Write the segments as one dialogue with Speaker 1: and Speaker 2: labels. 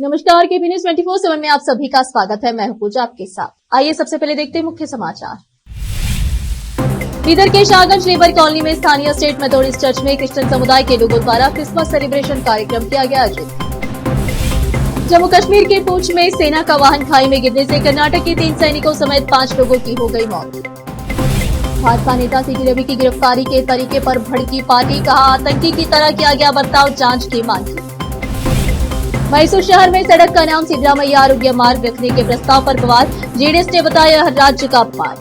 Speaker 1: नमस्कार, KP news 24/7 में आप सभी का स्वागत है। मैं हूं पूजा आपके साथ। आइए सबसे पहले देखते हैं मुख्य समाचार। बीदर के शाहगंज लेबर कॉलोनी में स्थानीय स्टेट मेथोडिस्ट चर्च में क्रिश्चियन समुदाय के लोगों द्वारा क्रिसमस सेलिब्रेशन कार्यक्रम किया गया आयोजित। जम्मू कश्मीर के पूंछ में सेना का वाहन खाई में गिरने से कर्नाटक के 3 सैनिकों समेत 5 लोगों की हो गई मौत। भाजपा नेता सीटी रवि की गिरफ्तारी के तरीके पर भड़की पार्टी, कहा आतंकी की तरह किया गया बर्ताव, जांच की मांग की। मैसूर शहर में सड़क का नाम सिद्धरामैया आरोग्य मार्ग रखने के प्रस्ताव पर बवाल, जेडीएस ने बताया राज्य का अपमान।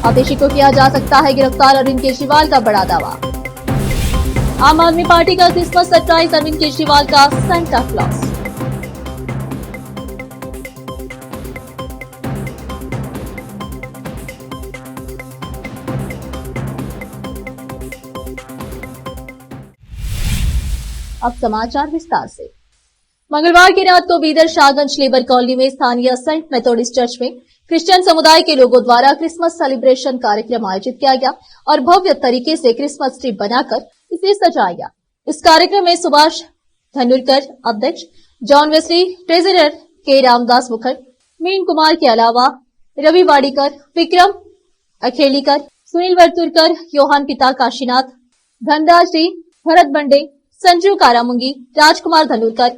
Speaker 1: आतिशी को किया जा सकता है गिरफ्तार, अरविंद केजरीवाल का बड़ा दावा। आम आदमी पार्टी का क्रिसमस सरप्राइज, अरविंद केजरीवाल का सांता क्लॉज। अब समाचार विस्तार से। मंगलवार की रात को बीदर शाहगंज लेबर कॉलोनी में स्थानीय सेंट मेथोडिस्ट चर्च में क्रिश्चियन समुदाय के लोगों द्वारा क्रिसमस सेलिब्रेशन कार्यक्रम आयोजित किया गया और भव्य तरीके से क्रिसमस ट्री बनाकर इसे सजाया गया। इस कार्यक्रम में सुभाष धनुरकर अध्यक्ष, जॉन वेस्ली ट्रेजरर, के रामदास मुखर, मीन कुमार के अलावा रवि वाड़ीकर, विक्रम अखेलीकर, सुनील वर्तुरकर, योहान पिता काशीनाथ, धनराज डी, भरत बंडे, संजू कारामुंगी, राजकुमार धनुरकर,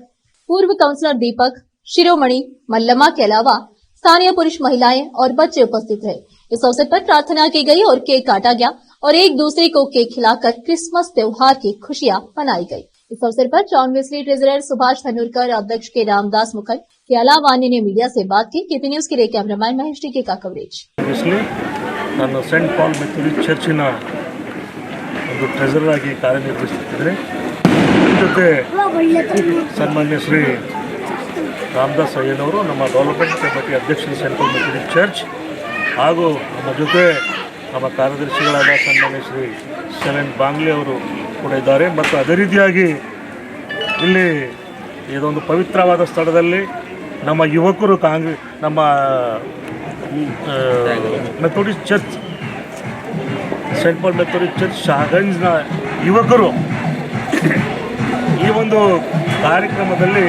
Speaker 1: पूर्व काउंसलर दीपक, शिरोमणि मल्लमा के अलावा स्थानीय पुरुष, महिलाएं और बच्चे उपस्थित रहे। इस अवसर पर प्रार्थना की गई और केक काटा गया और एक दूसरे को केक खिलाकर क्रिसमस त्योहार की खुशियां मनाई गई। इस अवसर पर जॉन वेस्ली ट्रेजरर, सुभाष धनुरकर अध्यक्ष, के रामदास मुखर के अलावा अन्य ने मीडिया से बात की। केपी न्यूज के लिए कैमरामैन महेश टीके का कवरेज।
Speaker 2: सेंट पॉल मेथोडिस्ट चर्चिನ ಒಂದು ಟ್ರೆಜರರ್ ಆಗಿ ಕಾರ್ಯನಿರ್ವಹಿಸುತ್ತಿದ್ದಾರೆ। ಜೊತೆ ಸನ್ಮಾನ್ಯ ಶ್ರೀ ರಾಮದಾಸ್ ಅಯ್ಯನವರು, ನಮ್ಮ ಡೆವಲಪ್ಮೆಂಟ್ ಕಮಿಟಿ ಅಧ್ಯಕ್ಷರು, ಸೆಂಟ್ ಪೌಲ್ ಮೆಥೋಡಿಸ್ಟ್ ಚರ್ಚ್, ಹಾಗೂ ನಮ್ಮ ಜೊತೆ ನಮ್ಮ ಕಾರ್ಯದರ್ಶಿಗಳಾದ ಸನ್ಮಾನ್ಯ ಶ್ರೀ ಶರಣ್ ಬಾಂಗ್ಲೆ ಅವರು ಕೂಡ ಇದ್ದಾರೆ। ಮತ್ತು ಅದೇ ರೀತಿಯಾಗಿ ಇಲ್ಲಿ ಇದೊಂದು ಪವಿತ್ರವಾದ ಸ್ಥಳದಲ್ಲಿ ನಮ್ಮ ಯುವಕರು ನಮ್ಮ Methodist church, saint Paul Methodist church ಶಾಹಗಂಜ್ನ ಯುವಕರು ಈ ಒಂದು ಕಾರ್ಯಕ್ರಮದಲ್ಲಿ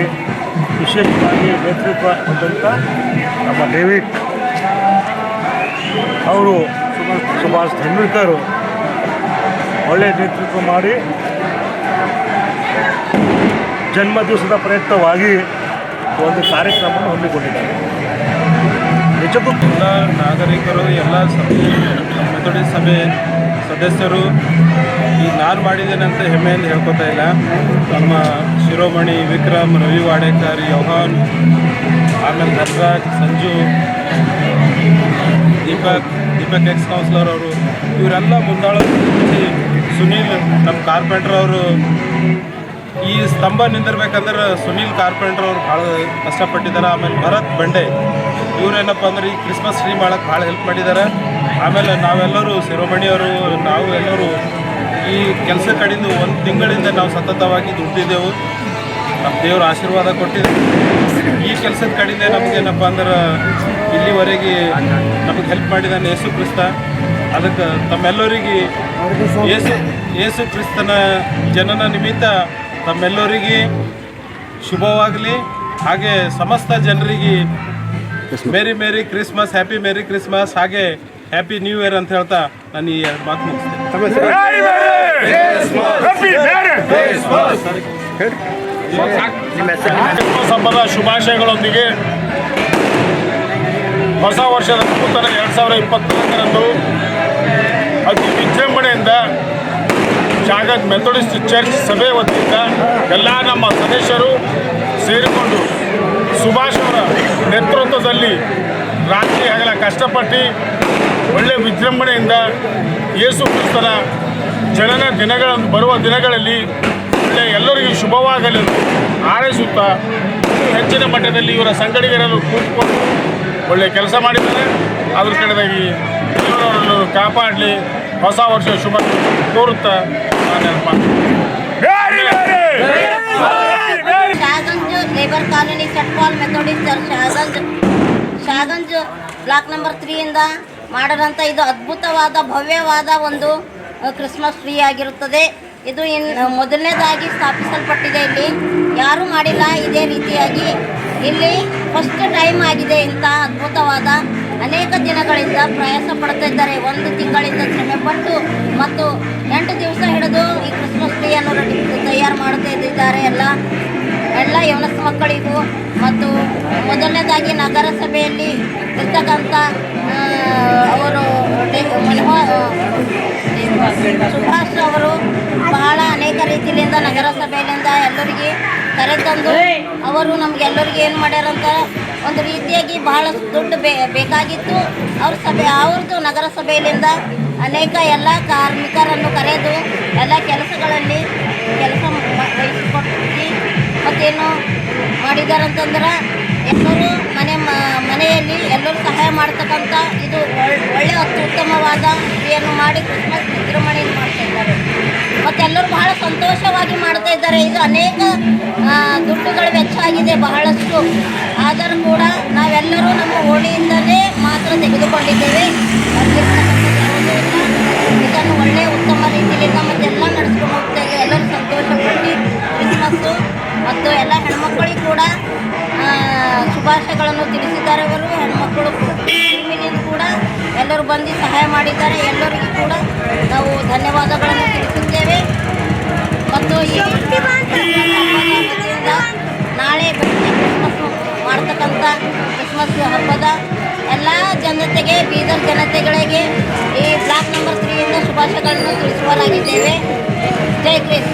Speaker 2: ವಿಶೇಷವಾಗಿ ನೇತೃತ್ವ ಹೊಂದಂಥ ನಮ್ಮ ಡೇವಿಡ್ ಅವರು, ಸುಭಾಷ್ ಧನುರ್ಕರ್ ಒಳ್ಳೆಯ ನೇತೃತ್ವ ಮಾಡಿ ಜನ್ಮದಿವಸದ ಪ್ರಯುಕ್ತವಾಗಿ ಒಂದು ಕಾರ್ಯಕ್ರಮವನ್ನು ಹಮ್ಮಿಕೊಂಡಿದ್ದಾರೆ। ನಿಜಕ್ಕೂ
Speaker 3: ಎಲ್ಲ ನಾಗರಿಕರು, ಎಲ್ಲ ಮೆಥೋಡಿಸ್ಟ್ ಸಭೆ ಸದಸ್ಯರು ಈಗ ನಾನು ಮಾಡಿದ್ದೇನಂತ ಹೆಮ್ಮೆಯಿಂದ ಹೇಳ್ಕೊತಾ ಇಲ್ಲ, ನಮ್ಮ ಶಿರೋಮಣಿ, ವಿಕ್ರಮ್, ರವಿ ವಾಡೇಕರ್, ಯೋಹಾನ್, ಆಮೇಲೆ ಧನರಾಜ್, ಸಂಜು, ದೀಪಕ್ ಎಕ್ಸ್ ಕೌನ್ಸಿಲರ್ ಅವರು, ಇವರೆಲ್ಲ ಮುಂದಾಳರು, ಸುನೀಲ್ ನಮ್ಮ ಕಾರ್ಪೆಂಟ್ರ್ ಅವರು, ಈ ಸ್ತಂಭ ನಿಂದಿರ್ಬೇಕಂದ್ರೆ ಸುನೀಲ್ ಕಾರ್ಪೆಂಟ್ರ್ ಅವರು ಭಾಳ ಕಷ್ಟಪಟ್ಟಿದ್ದಾರೆ। ಆಮೇಲೆ ಭರತ್ ಬಂಡೆ ಇವರೇನಪ್ಪ ಅಂದ್ರೆ ಈ ಕ್ರಿಸ್ಮಸ್ ಟ್ರೀ ಮಾಡೋಕ್ಕೆ ಭಾಳ ಹೆಲ್ಪ್ ಮಾಡಿದ್ದಾರೆ। ಆಮೇಲೆ ನಾವೆಲ್ಲರೂ ಶಿರೋಮಣಿಯವರು, ನಾವು ಎಲ್ಲರೂ ಈ ಕೆಲಸ ಕಡೆಯಿಂದ 1 ತಿಂಗಳಿಂದ ನಾವು ಸತತವಾಗಿ ದುಡ್ದಿದ್ದೆವು। ನಮ್ಮ ದೇವ್ರ ಆಶೀರ್ವಾದ ಕೊಟ್ಟಿದೆ। ಈ ಕೆಲಸದ ಕಡೆಯಿಂದ ನಮಗೇನಪ್ಪ ಅಂದ್ರೆ ಇಲ್ಲಿವರೆಗೆ ನಮಗೆ ಹೆಲ್ಪ್ ಮಾಡಿದ್ದಾನೆ ಯೇಸು ಕ್ರಿಸ್ತ। ಅದಕ್ಕೆ ತಮ್ಮೆಲ್ಲರಿಗೆ ಯೇಸು ಕ್ರಿಸ್ತನ ಜನನ ನಿಮಿತ್ತ ತಮ್ಮೆಲ್ಲರಿಗೆ ಶುಭವಾಗಲಿ। ಹಾಗೆ ಸಮಸ್ತ ಜನರಿಗೆ merry Christmas, happy merry Christmas, ಹಾಗೆ ಹ್ಯಾಪಿ ನ್ಯೂ ಇಯರ್ ಅಂತ ಹೇಳ್ತಾ ನಾನು ಈ 2 ಮಾತು ಮುಗಿಸ್ತೇನೆ।
Speaker 2: ಹಬ್ಬದ ಶುಭಾಶಯಗಳೊಂದಿಗೆ ಹೊಸ ವರ್ಷದ ನೂತನ 2024ರಂದು ಅತಿ ವಿಜೃಂಭಣೆಯಿಂದ ಶಾಹಗಂಜ್ ಮೆಥೋಡಿಸ್ಟ್ ಚರ್ಚ್ ಸಭೆ ವತಿಯಿಂದ ಎಲ್ಲ ನಮ್ಮ ಸದಸ್ಯರು ಸೇರಿಕೊಂಡು ಸುಭಾಷ್ ಅವರ ನೇತೃತ್ವದಲ್ಲಿ ರಾತ್ರಿ ಹಗಲ ಕಷ್ಟಪಟ್ಟು ಒಳ್ಳೆಯ ವಿಜೃಂಭಣೆಯಿಂದ ಯೇಸು ಕ್ರಿಸ್ತನ ಜನನ ಬರುವ ದಿನಗಳಲ್ಲಿ ಎಲ್ಲರಿಗೂ ಶುಭವಾಗಲಿ ಹಾರೈಸುತ್ತಾ ಹೆಚ್ಚಿನ ಮಟ್ಟದಲ್ಲಿ ಇವರ ಸಂಗಡಿಗರನ್ನು ಕೂತ್ಕೊಂಡು ಒಳ್ಳೆಯ ಕೆಲಸ ಮಾಡಿದ್ದಾರೆ। ಅದ್ರ ಕಡೆದಾಗಿ ಇವರನ್ನು ಕಾಪಾಡಲಿ, ಹೊಸ ವರ್ಷ ಶುಭ ಕೋರುತ್ತಾ ನಾನು
Speaker 4: Shahganj labour colony Saint Paul Methodist church Shahganj block number 3 ಇಂದ ಮಾಡಿದಂಥ ಇದು ಅದ್ಭುತವಾದ ಭವ್ಯವಾದ ಒಂದು ಕ್ರಿಸ್ಮಸ್ ಟ್ರೀ ಆಗಿರುತ್ತದೆ। ಇದು ಮೊದಲನೇದಾಗಿ ಸ್ಥಾಪಿಸಲ್ಪಟ್ಟಿದೆ. ಇಲ್ಲಿ ಯಾರೂ ಮಾಡಿಲ್ಲ ಇದೇ ರೀತಿಯಾಗಿ. ಇಲ್ಲಿ ಫಸ್ಟ್ ಟೈಮ್ ಆಗಿದೆ. ಇಂಥ ಅದ್ಭುತವಾದ ಅನೇಕ ದಿನಗಳಿಂದ ಪ್ರಯಾಸ ಪಡ್ತಾ ಇದ್ದಾರೆ. 1 ತಿಂಗಳಿಂದ ಶ್ರಮೆ ಪಟ್ಟು ಮತ್ತು 8 ದಿವಸ ಹಿಡಿದು ಈ ಕ್ರಿಸ್ಮಸ್ ಟ್ರೀಯನ್ನು ತಯಾರು ಮಾಡ್ತಾ ಇದ್ದಾರೆ. ಎಲ್ಲ ಯವನಸ್ಥ ಮಕ್ಕಳಿಗೂ ಮತ್ತು ಮೊದಲನೇದಾಗಿ ನಗರಸಭೆಯಲ್ಲಿ ಇರ್ತಕ್ಕಂಥ ಅವರು ಸುಭಾಷ್ ಅವರು ಬಹಳ ಅನೇಕ ರೀತಿಯಿಂದ ನಗರಸಭೆಯಿಂದ ಎಲ್ಲರಿಗೆ ಕರೆತಂದು ಅವರು ನಮಗೆಲ್ಲರಿಗೆ ಏನು ಮಾಡ್ಯಾರಂತ ಒಂದು ರೀತಿಯಾಗಿ ಬಹಳ ದುಡ್ಡು ಬೇಕಾಗಿತ್ತು. ಅವ್ರದ್ದು ನಗರಸಭೆಯಿಂದ ಅನೇಕ ಎಲ್ಲ ಕಾರ್ಮಿಕರನ್ನು ಕರೆದು ಎಲ್ಲ ಕೆಲಸಗಳಲ್ಲಿ ಕೆಲಸ ವಹಿಸಿಕೊಟ್ಟು ಮತ್ತೇನು ಮಾಡಿದಾರಂತಂದ್ರೆ ಎಲ್ಲರೂ ಮನೆಯಲ್ಲಿ ಎಲ್ಲರೂ ಸಹಾಯ ಮಾಡ್ತಕ್ಕಂಥ ಇದು ಒಳ್ಳೆ ಅತ್ಯುತ್ತಮವಾದ ಕ್ರಿಯೆಯನ್ನು ಮಾಡಿ ಕ್ರಿಸ್ಮಸ್ ವಿಜೃಂಭಣೆಯನ್ನು ಮಾಡ್ತಾ ಇದ್ದಾರೆ. ಮತ್ತು ಎಲ್ಲರೂ ಬಹಳ ಸಂತೋಷವಾಗಿ ಮಾಡ್ತಾ ಇದ್ದಾರೆ. ಇದು ಅನೇಕ ದುಡ್ಡುಗಳು ವೆಚ್ಚ ಆಗಿದೆ ಬಹಳಷ್ಟು. ಆದರೂ ಕೂಡ ನಾವೆಲ್ಲರೂ ನಮ್ಮ ಓಣಿಯಿಂದಲೇ ಮಾತ್ರ ತೆಗೆದುಕೊಂಡಿದ್ದೇವೆ. ಇದನ್ನು ಒಳ್ಳೆಯ ಉತ್ತಮ ರೀತಿಯಿಂದ ಮತ್ತೆಲ್ಲ ನಡೆಸ್ಕೊಂಡು ಹೋಗ್ತಾ ಇದ್ದೇವೆ. ಎಲ್ಲರೂ ಸಂತೋಷಪಟ್ಟು ಕ್ರಿಸ್ಮಸ್ಸು ಮತ್ತು ಎಲ್ಲ ಹೆಣ್ಮಕ್ಕಳಿಗೆ ಕೂಡ ಶುಭಾಶಯಗಳನ್ನು ತಿಳಿಸಿದ್ದಾರೆ. ಅವರು ಹೆಣ್ಮಕ್ಕಳು ಕೂಡ ಎಲ್ಲರೂ ಬಂದು ಸಹಾಯ ಮಾಡಿದ್ದಾರೆ. ಎಲ್ಲರಿಗೂ ಕೂಡ ನಾವು ಧನ್ಯವಾದಗಳನ್ನು ತಿಳಿಸುತ್ತೇವೆ. ಮತ್ತು ಈ ನಾಳೆ ಕ್ರಿಸ್ಮಸ್ ಮಾಡ್ತಕ್ಕಂಥ ಕ್ರಿಸ್ಮಸ್ ಹಬ್ಬದ ಎಲ್ಲ ಜನತೆಗೆ, ಬೀದರ್ ಜನತೆಗಳಿಗೆ ಈ ಬ್ಲಾಕ್ ನಂಬರ್ 3 ಶುಭಾಶಯಗಳನ್ನು ತಿಳಿಸುವಲಾಗಿದ್ದೇವೆ. ಜೈ ಕ್ರಿಸ್ಟ್.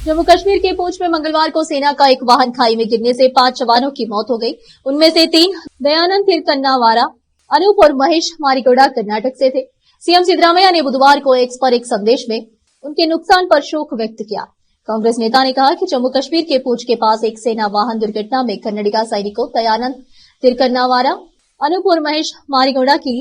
Speaker 1: जम्मू कश्मीर के पूंछ में मंगलवार को सेना का एक वाहन खाई में गिरने से 5 जवानों की मौत हो गई। उनमें से 3 दयानंद तिरकन्नावारा, अनूप और महेश मारीगोड़ा कर्नाटक से थे। सीएम सिद्धरामैया ने बुधवार को एक्स पर एक संदेश में उनके नुकसान पर शोक व्यक्त किया। कांग्रेस नेता ने कहा कि जम्मू कश्मीर के पूंछ के पास एक सेना वाहन दुर्घटना में कन्नडिगा सैनिकों दयानंद तिरकन्नावारा, अनूप और महेश मारीगोड़ा की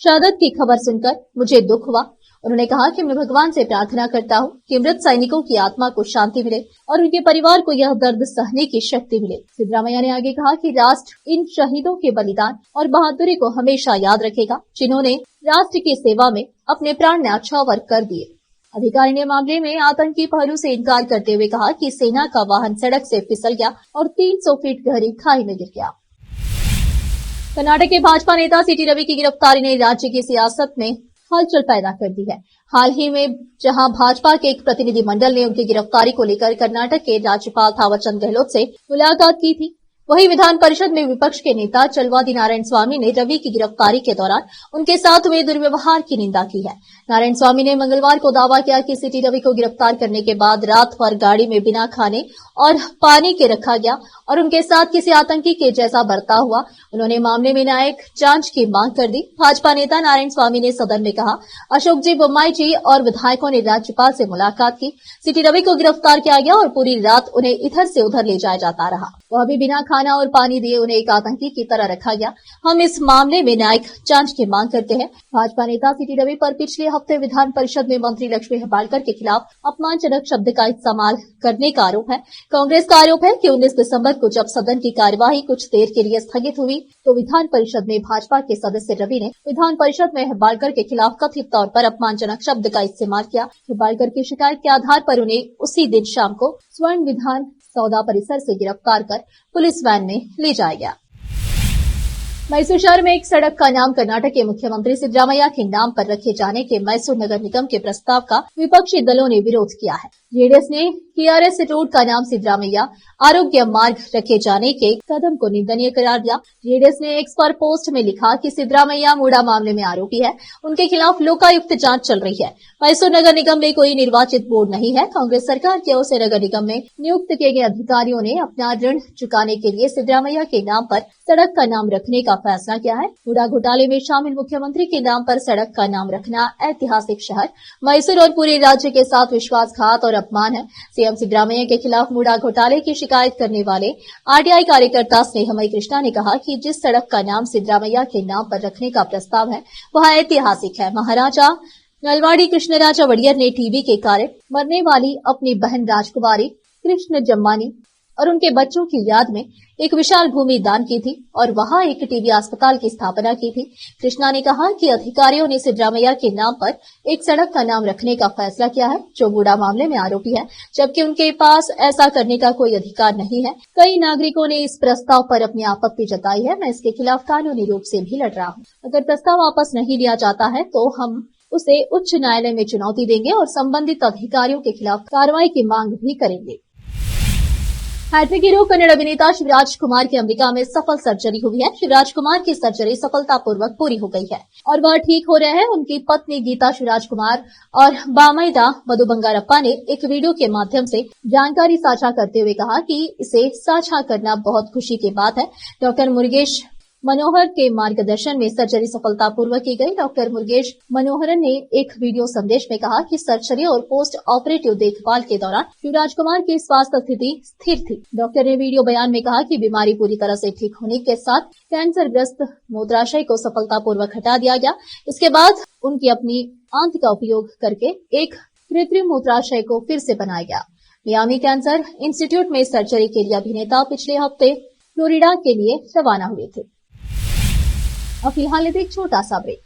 Speaker 1: शहादत की खबर सुनकर मुझे दुख हुआ। उन्होंने कहा कि मैं भगवान से प्रार्थना करता हूं कि मृत सैनिकों की आत्मा को शांति मिले और उनके परिवार को यह दर्द सहने की शक्ति मिले। सिद्धरामैया ने आगे कहा कि राष्ट्र इन शहीदों के बलिदान और बहादुरी को हमेशा याद रखेगा, जिन्होंने राष्ट्र की सेवा में अपने प्राण न्यौछावर कर दिए। अधिकारी ने मामले में आतंकी पहलू से इनकार करते हुए कहा कि सेना का वाहन सड़क से फिसल गया और 300 फीट गहरी खाई में गिर गया। कर्नाटक के भाजपा नेता सीटी रवि की गिरफ्तारी ने राज्य की सियासत में हलचल पैदा कर दी है। हाल ही में जहां भाजपा के एक प्रतिनिधि मंडल ने उनकी गिरफ्तारी को लेकर कर्नाटक के राज्यपाल थावरचंद गहलोत से मुलाकात की थी, वहीं विधान परिषद में विपक्ष के नेता चलवादी नारायण स्वामी ने रवि की गिरफ्तारी के दौरान उनके साथ हुए दुर्व्यवहार की निंदा की है। नारायण स्वामी ने मंगलवार को दावा किया कि सिटी रवि को गिरफ्तार करने के बाद रात भर गाड़ी में बिना खाने और पानी के रखा गया और उनके साथ किसी आतंकी के जैसा बर्ताव हुआ। उन्होंने मामले में न्यायिक जांच की मांग कर दी। भाजपा नेता नारायण स्वामी ने सदन में कहा, अशोक जी बोम्माई जी और विधायकों ने राज्यपाल से मुलाकात की। सिटी रवि को गिरफ्तार किया गया और पूरी रात उन्हें इधर से उधर ले जाया जाता रहा। वह भी बिना खाना और पानी दिए उन्हें एक आतंकी की तरह रखा गया। हम इस मामले में न्यायिक जांच की मांग करते हैं। भाजपा नेता सिटी रवि पर पिछले हफ्ते विधान परिषद में मंत्री लक्ष्मी हेब्बाळकर के खिलाफ अपमानजनक शब्द का इस्तेमाल करने का आरोप है। कांग्रेस का आरोप है कि 19 दिसंबर को जब सदन की कार्यवाही कुछ देर के लिए स्थगित हुई तो विधान परिषद में भाजपा के सदस्य रवि ने विधान परिषद में हेब्बाळकर के खिलाफ कथित तौर पर अपमानजनक शब्द का इस्तेमाल किया। हेब्बाळकर की शिकायत के आधार पर उन्हें उसी दिन शाम को स्वर्ण विधान सौदा परिसर से गिरफ्तार कर पुलिस वैन में ले जाया गया। मैसूर शहर में एक सड़क का नाम कर्नाटक के मुख्यमंत्री सिद्धरामैया के नाम पर रखे जाने के मैसूर नगर निगम के प्रस्ताव का विपक्षी दलों ने विरोध किया है। जेडीएस ने टीआरएस रोड का नाम सिद्धरामैया आरोग्य मार्ग रखे जाने के कदम को निंदनीय करार दिया। जेडीएस ने एक्स पर पोस्ट में लिखा कि सिद्धरामैया मूडा मामले में आरोपी है, उनके खिलाफ लोकायुक्त जांच चल रही है। मैसूर नगर निगम में कोई निर्वाचित बोर्ड नहीं है। कांग्रेस सरकार की ओर से नगर निगम में नियुक्त किए गए अधिकारियों ने अपना ऋण चुकाने के लिए सिद्धरामैया के नाम पर सड़क का नाम रखने का फैसला किया है। मूडा घोटाले में शामिल मुख्यमंत्री के नाम पर सड़क का नाम रखना ऐतिहासिक शहर मैसूर और पूरे राज्य के साथ विश्वासघात और अपमान है। सीएम सिद्धरामैया के खिलाफ मूडा घोटाले की शिकायत करने वाले आरटीआई कार्यकर्ता स्नेहमयी कृष्णा ने कहा कि जिस सड़क का नाम सिद्धरामैया के नाम पर रखने का प्रस्ताव है वह ऐतिहासिक है। महाराजा नलवाड़ी कृष्णराजा वड़ियर ने टीबी के कारण मरने वाली अपनी बहन राजकुमारी कृष्ण जम्मानी और उनके बच्चों की याद में एक विशाल भूमि दान की थी और वहां एक टीबी अस्पताल की स्थापना की थी। कृष्णा ने कहा कि अधिकारियों ने सिद्धरामैया के नाम पर एक सड़क का नाम रखने का फैसला किया है, जो बूढ़ा मामले में आरोपी है, जबकि उनके पास ऐसा करने का कोई अधिकार नहीं है। कई नागरिकों ने इस प्रस्ताव पर अपनी आपत्ति जताई है। मैं इसके खिलाफ कानूनी रूप से भी लड़ रहा हूँ। अगर प्रस्ताव वापस नहीं लिया जाता है तो हम उसे उच्च न्यायालय में चुनौती देंगे और संबंधित अधिकारियों के खिलाफ कार्रवाई की मांग भी करेंगे। हैट्रिक हीरो कन्नड़ अभिनेता शिवराज कुमार की अमेरिका में सफल सर्जरी हुई है। शिवराज कुमार की सर्जरी सफलतापूर्वक पूरी हो गई है और वह ठीक हो रहे हैं। उनकी पत्नी गीता शिवराज कुमार और बामैदा मधु बंगारप्पा ने एक वीडियो के माध्यम से जानकारी साझा करते हुए कहा कि इसे साझा करना बहुत खुशी की बात है। डॉक्टर मुरुगेश मनोहर के मार्गदर्शन में सर्जरी सफलतापूर्वक की गई। डॉक्टर मुरुगेश मनोहरन ने एक वीडियो संदेश में कहा कि सर्जरी और पोस्ट ऑपरेटिव देखभाल के दौरान शिवराज कुमार की स्वास्थ्य स्थिति स्थिर थी। डॉक्टर ने वीडियो बयान में कहा कि बीमारी पूरी तरह से ठीक होने के साथ कैंसरग्रस्त मूत्राशय को सफलतापूर्वक हटा दिया गया। इसके बाद उनकी अपनी आंत का उपयोग करके एक कृत्रिम मूत्राशय को फिर से बनाया गया। मियामी कैंसर इंस्टीट्यूट में सर्जरी के लिए अभिनेता पिछले हफ्ते फ्लोरिडा के लिए रवाना हुए थे। अब फिलहाल एक छोटा सा ब्रेक।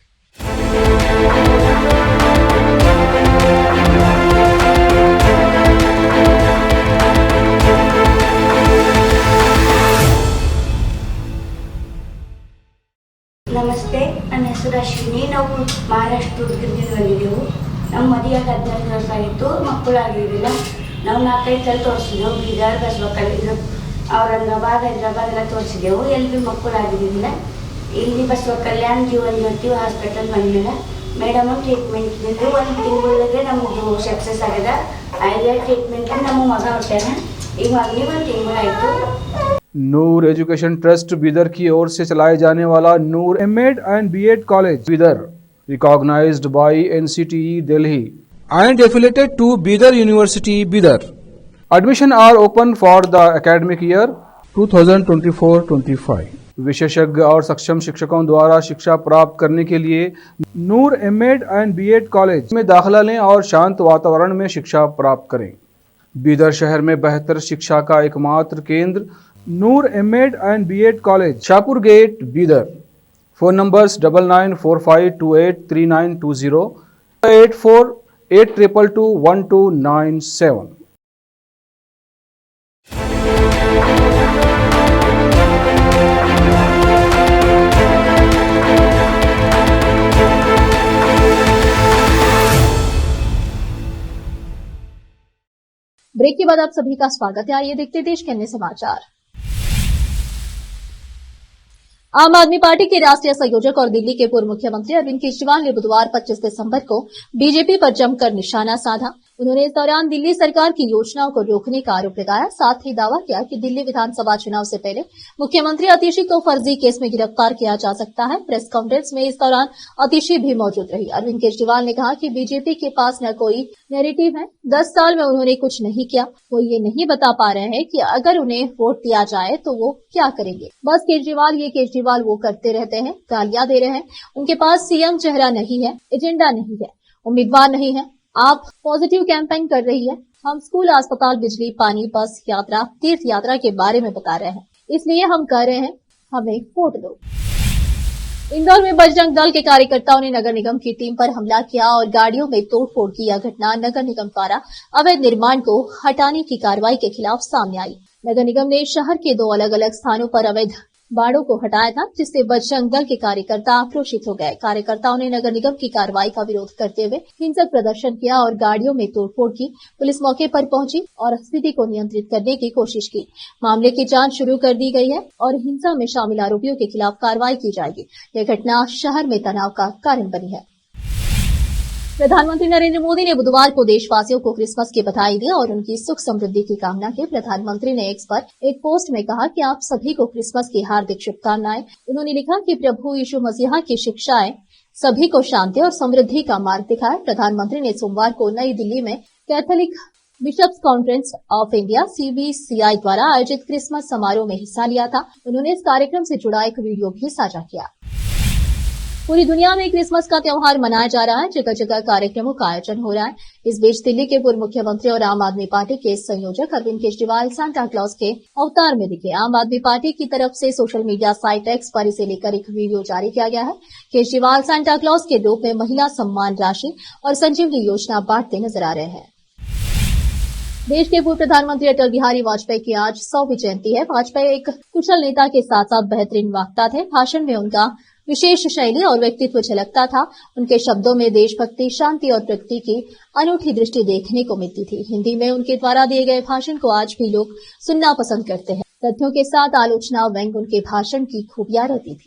Speaker 5: ನಮಸ್ತೆ, ನನ್ನ ಹೆಸರು ಅಶ್ವಿನಿ. ನಾವು ಮಹಾರಾಷ್ಟ್ರದಿಂದ ಬಂದಿದ್ದೆವು. ನಮ್ಮ ಮದುವೆಯಾಗಿ 14 ವರ್ಷ ಆಯಿತು, ಮಕ್ಕಳಾಗಿರಲಿಲ್ಲ. ನಾವು 4-5 ಸಲ ತೋರಿಸಿದೆವು. ಬೀದರ್, ಬಸವಕಲ್ಯಾಣ, ಔರಂಗಾಬಾದ್, ಹೈದರಾಬಾದ್ ಎಲ್ಲ ತೋರಿಸಿದೆವು. ಎಲ್ಲಿ ಮಕ್ಕಳಾಗಿರಲಿಲ್ಲ. ಇಲ್ಲಿ ಬಸವಕಲ್ಯಾಣ ಜೀವನ್ ಜ್ಯೋತಿ ಹಾಸ್ಪಿಟಲ್ ಬಂದ್ಮೇಲೆ ಮೇಡಮ್ ಟ್ರೀಟ್ಮೆಂಟ್ ಇದ್ದು 1 ತಿಂಗಳಿಗೆ ನಮ್ಮದು ಸಕ್ಸಸ್ ಆಗ್ಯದ. 5 ಟ್ರೀಟ್ಮೆಂಟ್ ನಮ್ಮ ಮಗ ಹೊಟ್ಟಾನ. ಈಗ ಮಗನಿಗೆ 1 ತಿಂಗಳಾಯಿತು.
Speaker 6: नूर एजुकेशन ट्रस्ट बीदर की ओर से चलाए जाने वाला Noor MEd and BEd college Bidar, recognised by NCTE Delhi and affiliated to Bidar University Bidar. Admission are open for the academic year 2024-25. विशेषज्ञ और सक्षम शिक्षकों द्वारा शिक्षा प्राप्त करने के लिए नूर एमएड एंड बीएड कॉलेज में दाखिला लें और शांत वातावरण में शिक्षा प्राप्त करें। बीदर शहर में बेहतर शिक्षा का एकमात्र केंद्र Noor MEd and BEd college, Shahpur gate, Bidar. Phone numbers 9945283920, 8482221297।
Speaker 1: Break के बाद आप सभी का स्वागत है। आइए देखते देश के अन्य समाचार। आम आदमी पार्टी के राष्ट्रीय संयोजक और दिल्ली के पूर्व मुख्यमंत्री अरविंद केजरीवाल ने बुधवार 25 दिसंबर को बीजेपी पर जमकर निशाना साधा। उन्होंने इस दौरान दिल्ली सरकार की योजनाओं को रोकने का आरोप लगाया। साथ ही दावा किया कि दिल्ली विधानसभा चुनाव से पहले मुख्यमंत्री अतिशी को फर्जी केस में गिरफ्तार किया जा सकता है। प्रेस कॉन्फ्रेंस में इस दौरान अतिशी भी मौजूद रही। अरविंद केजरीवाल ने कहा कि बीजेपी के पास न कोई नैरेटिव है। 10 साल में उन्होंने कुछ नहीं किया। वो ये नहीं बता पा रहे हैं कि अगर उन्हें वोट दिया जाए तो वो क्या करेंगे। बस केजरीवाल ये केजरीवाल वो करते रहते हैं, गालियां दे रहे हैं। उनके पास सीएम चेहरा नहीं है, एजेंडा नहीं है, उम्मीदवार नहीं है। आप पॉजिटिव कैंपेन कर रही है। हम स्कूल, अस्पताल, बिजली, पानी, बस यात्रा, तीर्थ यात्रा के बारे में बता रहे हैं, इसलिए हम कह रहे हैं हमें वोट दो। इंदौर में बजरंग दल के कार्यकर्ताओं ने नगर निगम की टीम पर हमला किया और गाड़ियों में तोड़फोड़ की। यह घटना नगर निगम द्वारा अवैध निर्माण को हटाने की कार्रवाई के खिलाफ सामने आई। नगर निगम ने शहर के 2 अलग अलग स्थानों पर अवैध बाड़ों को हटाया था, जिससे बजरंग दल के कार्यकर्ता आक्रोशित हो गए। कार्यकर्ताओं ने नगर निगम की कार्रवाई का विरोध करते हुए हिंसक प्रदर्शन किया और गाड़ियों में तोड़फोड़ की। पुलिस मौके पर पहुंची और स्थिति को नियंत्रित करने की कोशिश की। मामले की जांच शुरू कर दी गई है और हिंसा में शामिल आरोपियों के खिलाफ कार्रवाई की जाएगी। यह घटना शहर में तनाव का कारण बनी है। प्रधानमंत्री नरेंद्र मोदी ने बुधवार को देशवासियों को क्रिसमस की बधाई दी और उनकी सुख समृद्धि की कामना की। प्रधानमंत्री ने एक्स पर एक पोस्ट में कहा कि आप सभी को क्रिसमस की हार्दिक शुभकामनाएं। उन्होंने लिखा कि प्रभु यीशु मसीह की शिक्षाएं सभी को शांति और समृद्धि का मार्ग दिखाए। प्रधानमंत्री ने सोमवार को नई दिल्ली में Catholic Bishops Conference of India CBCI द्वारा आयोजित क्रिसमस समारोह में हिस्सा लिया था। उन्होंने इस कार्यक्रम से जुड़ा एक वीडियो भी साझा किया। पूरी दुनिया में क्रिसमस का त्यौहार मनाया जा रहा है। जगह जगह कार्यक्रमों का आयोजन हो रहा है। इस बीच दिल्ली के पूर्व मुख्यमंत्री और आम आदमी पार्टी के संयोजक अरविंद केजरीवाल सांता क्लॉज के अवतार में दिखे। आम आदमी पार्टी की तरफ से सोशल मीडिया साइट एक्स पर इसे लेकर एक वीडियो जारी किया गया है। केजरीवाल सांता क्लॉज के रूप में महिला सम्मान राशि और संजीवनी योजना बांटते नजर आ रहे हैं। देश के पूर्व प्रधानमंत्री अटल बिहारी वाजपेयी की आज 100वीं जयंती है। वाजपेयी एक कुशल नेता के साथ साथ बेहतरीन वक्ता थे। भाषण में उनका विशेष शैली और व्यक्तित्व झलकता था। उनके शब्दों में देशभक्ति, शांति और प्रकृति की अनूठी दृष्टि देखने को मिलती थी। हिंदी में उनके द्वारा दिए गए भाषण को आज भी लोग सुनना पसंद करते हैं। तथ्यों के साथ आलोचना, व्यंग उनके भाषण की खूबियां रहती थी।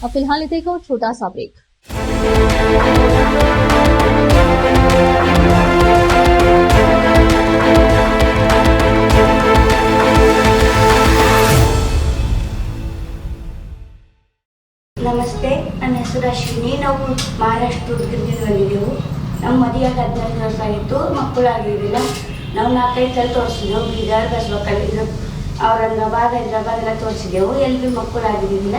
Speaker 1: अब फिलहाल देखो छोटा सा ब्रेक।
Speaker 5: ನಮಸ್ತೆ, ನನ್ನ ಹೆಸರು ಅಶ್ವಿನಿ. ನಾವು ಮಹಾರಾಷ್ಟ್ರ ಉದ್ಗಿಂದಿಂದ ಬಂದಿದ್ದೆವು. ನಮ್ಮ ಮದುವೆಯಾಗ 14 ವರ್ಷ ಆಗಿತ್ತು, ಮಕ್ಕಳಾಗಿರಲಿಲ್ಲ. ನಾವು 4-5 ಸಲ ತೋರಿಸಿದ್ದೆವು. ಬೀದರ್, ಬಸವಕಲ್ಯಾಣ, ಔರಂಗಾಬಾದ್, ಹೈದರಾಬಾದ್ ಎಲ್ಲ ತೋರಿಸಿದ್ದೆವು. ಎಲ್ಲಿ ಮಕ್ಕಳಾಗಿರಲಿಲ್ಲ.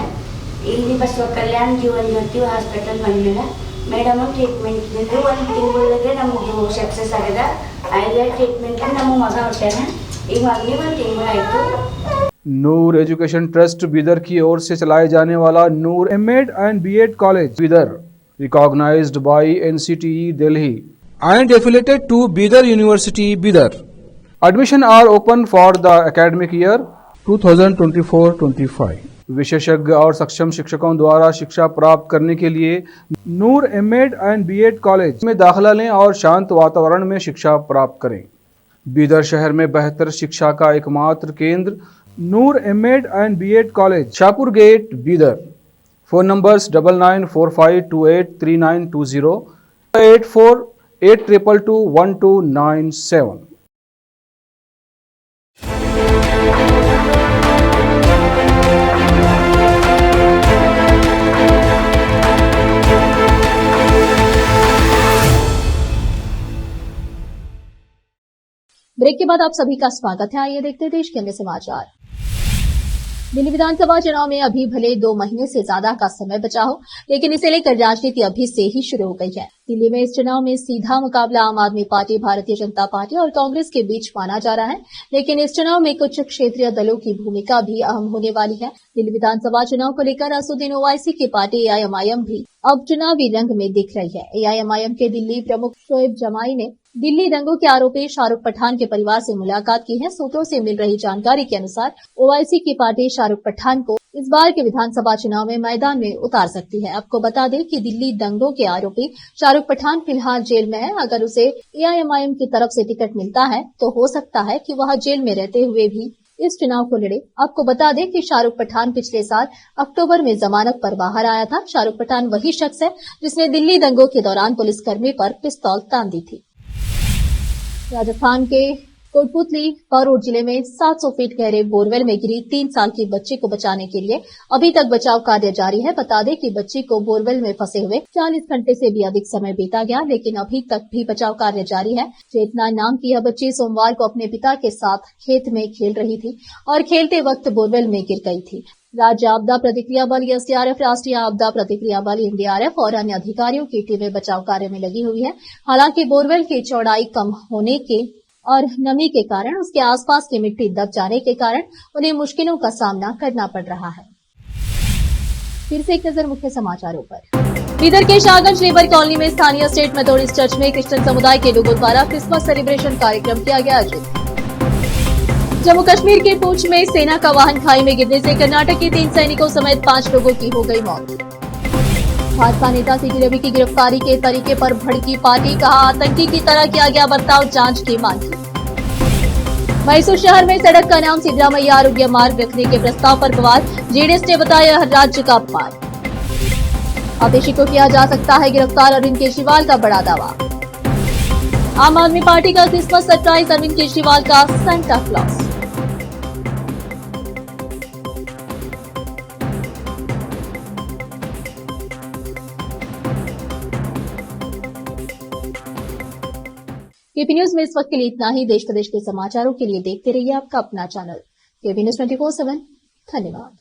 Speaker 5: ಇಲ್ಲಿ ಬಸವಕಲ್ಯಾಣ ಜೀವನ್ ಜ್ಯೋತಿ ಹಾಸ್ಪಿಟಲ್ ಬಂದ್ಮೇಲೆ ಮೇಡಮ್ ಟ್ರೀಟ್ಮೆಂಟ್ ಇದ್ದಿದ್ದು 1 ತಿಂಗಳಿಗೆ ನಮ್ಮದು ಸಕ್ಸಸ್ ಆಗಿದೆ. 5 ಟ್ರೀಟ್ಮೆಂಟ್ ನಮ್ಮ ಮಗ ಹೊಟ್ಟಾನ. ಈಗ ಮಗನಿಗೆ 1 ತಿಂಗಳಾಯಿತು.
Speaker 6: नूर एजुकेशन ट्रस्ट बीदर की ओर से चलाए जाने वाला Noor MEd and BEd college Bidar, recognised by NCTE Delhi and affiliated to Bidar University Bidar. Admission are open for the academic year 2024-25. विशेषज्ञ और सक्षम शिक्षकों द्वारा शिक्षा प्राप्त करने के लिए नूर एमएड एंड बीएड कॉलेज में दाखिला लें और शांत वातावरण में शिक्षा प्राप्त करें। बीदर शहर में बेहतर शिक्षा का एकमात्र केंद्र Noor MEd and BEd college, Shahpur gate, Bidar. Phone numbers 9945283920, 8482221297।
Speaker 1: Break के बाद आप सभी का स्वागत है। आइए देखते हैं देश के अन्य समाचार। दिल्ली विधानसभा चुनाव में अभी भले 2 महीने से ज्यादा का समय बचा हो, लेकिन इसे लेकर राजनीति अभी से ही शुरू हो गई है। दिल्ली में इस चुनाव में सीधा मुकाबला आम आदमी पार्टी, भारतीय जनता पार्टी और कांग्रेस के बीच माना जा रहा है, लेकिन इस चुनाव में कुछ क्षेत्रीय दलों की भूमिका भी अहम होने वाली है। दिल्ली विधानसभा चुनाव को लेकर असदुद्दीन ओवैसी की पार्टी एआईएमआईएम भी अब चुनावी रंग में दिख रही है। एआईएमआईएम के दिल्ली प्रमुख शोएब जमाई ने दिल्ली दंगों के आरोपी शाहरुख पठान के परिवार से मुलाकात की है। सूत्रों से मिल रही जानकारी के अनुसार ओवैसी की पार्टी शाहरुख पठान को इस बार के विधानसभा चुनाव में मैदान में उतार सकती है। आपको बता दें कि दिल्ली दंगों के आरोपी शाहरुख पठान फिलहाल जेल में है। अगर उसे एआईएमआईएम की तरफ से टिकट मिलता है तो हो सकता है कि वह जेल में रहते हुए भी इस चुनाव को लड़े। आपको बता दें कि शाहरुख पठान पिछले साल अक्टूबर में जमानत पर बाहर आया था। शाहरुख पठान वही शख्स है जिसने दिल्ली दंगों के दौरान पुलिसकर्मी पर पिस्तौल तान दी थी। राजस्थान के कोटपुतली पारोड जिले में 700 फीट गहरे बोरवेल में गिरी 3 साल की बच्ची को बचाने के लिए अभी तक बचाव कार्य जारी है। बता दें कि बच्ची को बोरवेल में फंसे हुए 40 घंटे से भी अधिक समय बीता गया, लेकिन अभी तक भी बचाव कार्य जारी है। चेतना नाम की यह बच्ची सोमवार को अपने पिता के साथ खेत में खेल रही थी और खेलते वक्त बोरवेल में गिर गई थी। राज्य आपदा प्रतिक्रिया बल एसडीआरएफ, राष्ट्रीय आपदा प्रतिक्रिया बल एनडीआरएफ और अन्य अधिकारियों की टीमें बचाव कार्य में लगी हुई है। हालांकि बोरवेल की चौड़ाई कम होने के और नमी के कारण उसके आसपास की मिट्टी दब जाने के कारण उन्हें मुश्किलों का सामना करना पड़ रहा है। फिर से एक नजर मुख्य समाचारों पर। बीदर के शाहगंज लेबर कॉलोनी में स्थानीय स्टेट मेथोडिस्ट चर्च में क्रिश्चियन समुदाय के लोगों द्वारा क्रिसमस सेलिब्रेशन कार्यक्रम किया गया आयोजित। जम्मू कश्मीर के पुंछ में सेना का वाहन खाई में गिरने से कर्नाटक के 3 सैनिकों समेत 5 लोगों की हो गई मौत। भाजपा नेता सीटी रवि की गिरफ्तारी के तरीके पर भड़की पार्टी, कहा आतंकी की तरह किया गया बर्ताव, जांच की मांग की। मैसूर शहर में सड़क का नाम सिद्धरामैया आरोग्य मार्ग रखने के प्रस्ताव पर बवाल, जेडीएस ने बताया राज्य का अपमान। आतिशी को किया जा सकता है गिरफ्तार, अरविंद केजरीवाल का बड़ा दावा। आम आदमी पार्टी का क्रिसमस सरप्राइज, अरविंद केजरीवाल का सांता क्लॉज। केपी न्यूज में इस वक्त के लिए इतना ही। देश प्रदेश के समाचारों के लिए देखते रहिए आपका अपना चैनल केपी न्यूज 24/7। धन्यवाद।